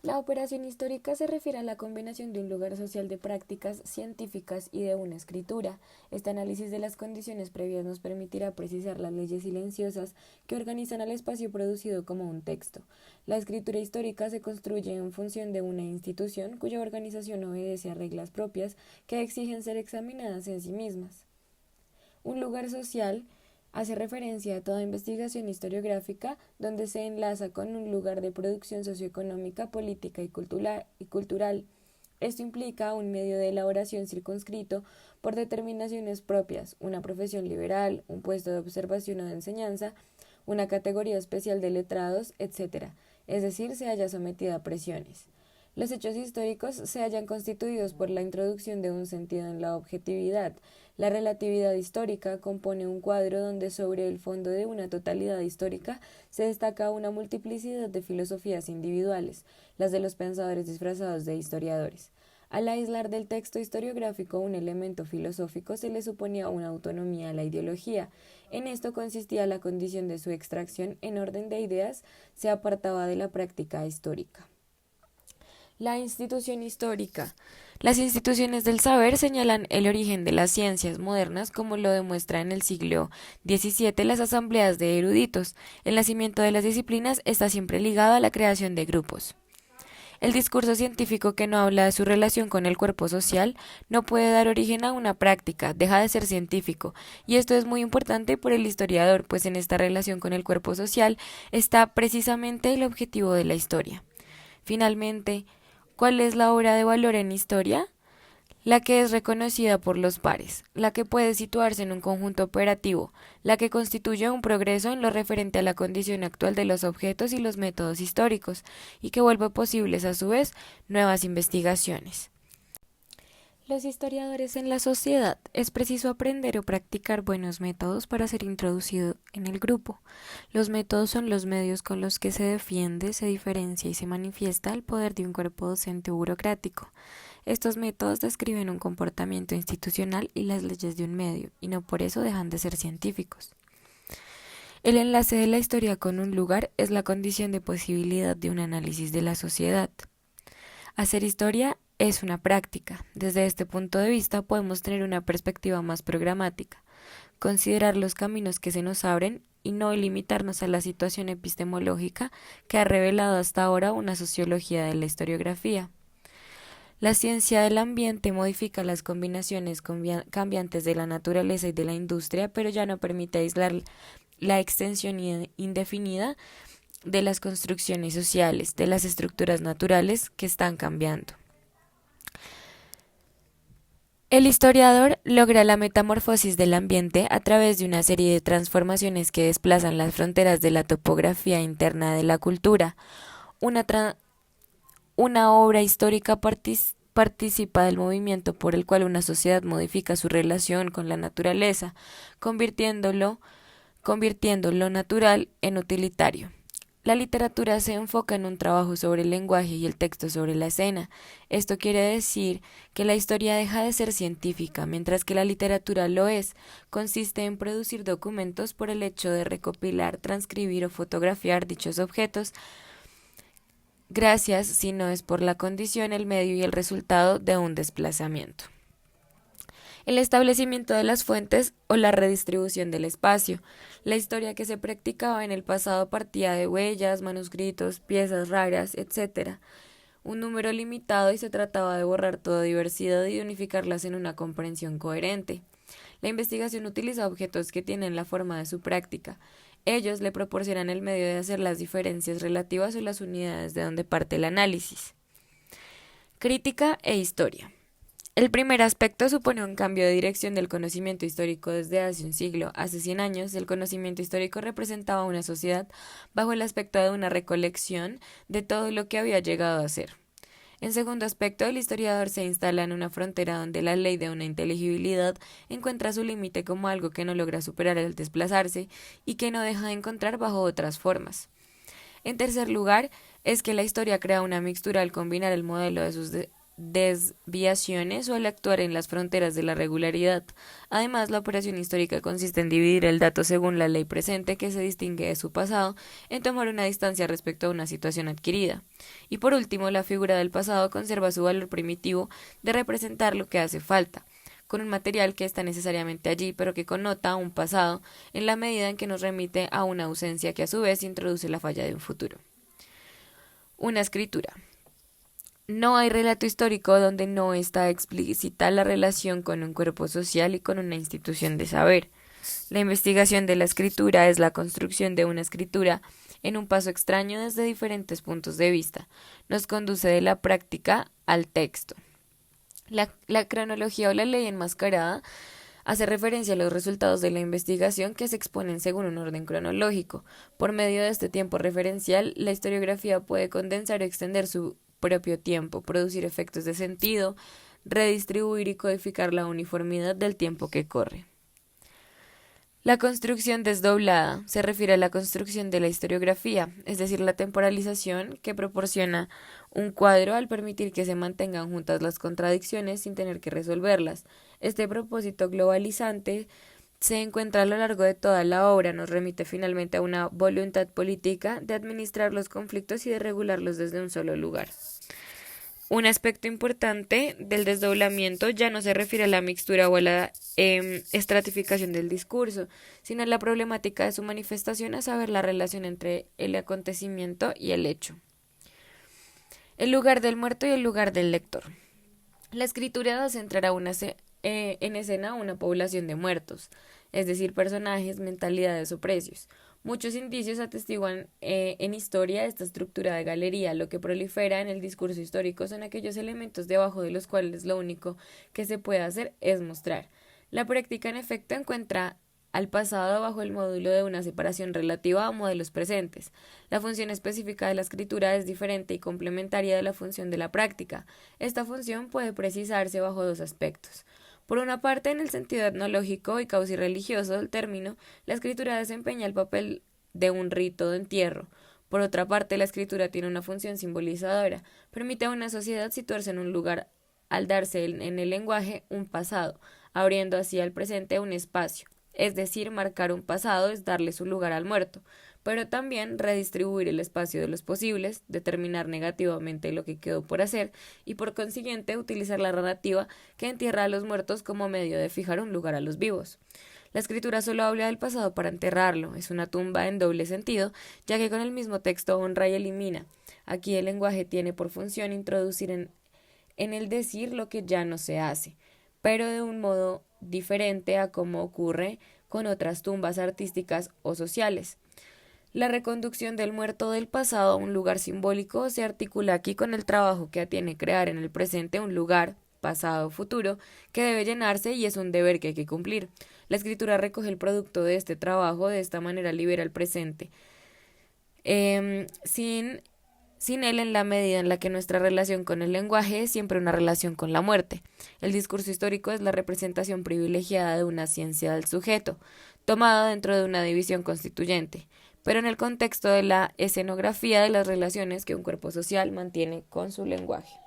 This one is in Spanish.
La operación histórica se refiere a la combinación de un lugar social de prácticas científicas y de una escritura. Este análisis de las condiciones previas nos permitirá precisar las leyes silenciosas que organizan al espacio producido como un texto. La escritura histórica se construye en función de una institución cuya organización obedece a reglas propias que exigen ser examinadas en sí mismas. Un lugar social hace referencia a toda investigación historiográfica donde se enlaza con un lugar de producción socioeconómica, política y cultural. Esto implica un medio de elaboración circunscrito por determinaciones propias, una profesión liberal, un puesto de observación o de enseñanza, una categoría especial de letrados, etc. Es decir, se halla sometida a presiones. Los hechos históricos se hallan constituidos por la introducción de un sentido en la objetividad. La relatividad histórica compone un cuadro donde sobre el fondo de una totalidad histórica se destaca una multiplicidad de filosofías individuales, las de los pensadores disfrazados de historiadores. Al aislar del texto historiográfico un elemento filosófico se le suponía una autonomía a la ideología. En esto consistía la condición de su extracción en orden de ideas, se apartaba de la práctica histórica. La institución histórica. Las instituciones del saber señalan el origen de las ciencias modernas, como lo demuestra en el siglo XVII las asambleas de eruditos. El nacimiento de las disciplinas está siempre ligado a la creación de grupos. El discurso científico que no habla de su relación con el cuerpo social no puede dar origen a una práctica, deja de ser científico, y esto es muy importante por el historiador, pues en esta relación con el cuerpo social está precisamente el objetivo de la historia. Finalmente, ¿cuál es la obra de valor en historia? La que es reconocida por los pares, la que puede situarse en un conjunto operativo, la que constituye un progreso en lo referente a la condición actual de los objetos y los métodos históricos, y que vuelve posibles a su vez nuevas investigaciones. Los historiadores en la sociedad es preciso aprender o practicar buenos métodos para ser introducido en el grupo. Los métodos son los medios con los que se defiende, se diferencia y se manifiesta el poder de un cuerpo docente o burocrático. Estos métodos describen un comportamiento institucional y las leyes de un medio, y no por eso dejan de ser científicos. El enlace de la historia con un lugar es la condición de posibilidad de un análisis de la sociedad. Hacer historia es una práctica. Desde este punto de vista podemos tener una perspectiva más programática, considerar los caminos que se nos abren y no limitarnos a la situación epistemológica que ha revelado hasta ahora una sociología de la historiografía. La ciencia del ambiente modifica las combinaciones cambiantes de la naturaleza y de la industria, pero ya no permite aislar la extensión indefinida de las construcciones sociales, de las estructuras naturales que están cambiando. El historiador logra la metamorfosis del ambiente a través de una serie de transformaciones que desplazan las fronteras de la topografía interna de la cultura. Una, una obra histórica participa del movimiento por el cual una sociedad modifica su relación con la naturaleza, convirtiendo lo natural en utilitario. La literatura se enfoca en un trabajo sobre el lenguaje y el texto sobre la escena. Esto quiere decir que la historia deja de ser científica, mientras que la literatura lo es. Consiste en producir documentos por el hecho de recopilar, transcribir o fotografiar dichos objetos, gracias, si no es por la condición, el medio y el resultado de un desplazamiento. El establecimiento de las fuentes o la redistribución del espacio. La historia que se practicaba en el pasado partía de huellas, manuscritos, piezas raras, etc. Un número limitado y se trataba de borrar toda diversidad y de unificarlas en una comprensión coherente. La investigación utiliza objetos que tienen la forma de su práctica. Ellos le proporcionan el medio de hacer las diferencias relativas o las unidades de donde parte el análisis. Crítica e historia. El primer aspecto supone un cambio de dirección del conocimiento histórico desde hace un siglo. Hace 100 años, el conocimiento histórico representaba una sociedad bajo el aspecto de una recolección de todo lo que había llegado a ser. En segundo aspecto, el historiador se instala en una frontera donde la ley de una inteligibilidad encuentra su límite como algo que no logra superar al desplazarse y que no deja de encontrar bajo otras formas. En tercer lugar, es que la historia crea una mixtura al combinar el modelo desviaciones o al actuar en las fronteras de la regularidad. Además, la operación histórica consiste en dividir el dato según la ley presente que se distingue de su pasado, en tomar una distancia respecto a una situación adquirida. Y por último, la figura del pasado conserva su valor primitivo de representar lo que hace falta, con un material que está necesariamente allí, pero que connota un pasado en la medida en que nos remite a una ausencia que a su vez introduce la falla de un futuro. Una escritura. No hay relato histórico donde no está explícita la relación con un cuerpo social y con una institución de saber. La investigación de la escritura es la construcción de una escritura en un paso extraño desde diferentes puntos de vista. Nos conduce de la práctica al texto. La cronología o la ley enmascarada hace referencia a los resultados de la investigación que se exponen según un orden cronológico. Por medio de este tiempo referencial, la historiografía puede condensar o extender su propio tiempo, producir efectos de sentido, redistribuir y codificar la uniformidad del tiempo que corre. La construcción desdoblada se refiere a la construcción de la historiografía, es decir, la temporalización que proporciona un cuadro al permitir que se mantengan juntas las contradicciones sin tener que resolverlas. Este propósito globalizante se encuentra a lo largo de toda la obra, nos remite finalmente a una voluntad política de administrar los conflictos y de regularlos desde un solo lugar. Un aspecto importante del desdoblamiento ya no se refiere a la mixtura o a la estratificación del discurso, sino a la problemática de su manifestación, a saber, la relación entre el acontecimiento y el hecho. El lugar del muerto y el lugar del lector. La escritura da centrar en escena a una población de muertos, es decir, personajes, mentalidades o precios. Muchos indicios atestiguan en historia esta estructura de galería. Lo que prolifera en el discurso histórico son aquellos elementos debajo de los cuales lo único que se puede hacer es mostrar. La práctica, en efecto, encuentra al pasado bajo el módulo de una separación relativa a modelos presentes. La función específica de la escritura es diferente y complementaria de la función de la práctica. Esta función puede precisarse bajo dos aspectos. Por una parte, en el sentido etnológico y religioso del término, la escritura desempeña el papel de un rito de entierro. Por otra parte, la escritura tiene una función simbolizadora, permite a una sociedad situarse en un lugar al darse en el lenguaje un pasado, abriendo así al presente un espacio. Es decir, marcar un pasado es darle su lugar al muerto, pero también redistribuir el espacio de los posibles, determinar negativamente lo que quedó por hacer y por consiguiente utilizar la narrativa que entierra a los muertos como medio de fijar un lugar a los vivos. La escritura solo habla del pasado para enterrarlo, es una tumba en doble sentido, ya que con el mismo texto honra y elimina. Aquí el lenguaje tiene por función introducir en el decir lo que ya no se hace, pero de un modo diferente a como ocurre con otras tumbas artísticas o sociales. La reconducción del muerto del pasado a un lugar simbólico se articula aquí con el trabajo que tiene crear en el presente un lugar, pasado o futuro, que debe llenarse y es un deber que hay que cumplir. La escritura recoge el producto de este trabajo, de esta manera libera el presente. Sin él, en la medida en la que nuestra relación con el lenguaje es siempre una relación con la muerte. El discurso histórico es la representación privilegiada de una ciencia del sujeto, tomada dentro de una división constituyente, pero en el contexto de la escenografía de las relaciones que un cuerpo social mantiene con su lenguaje.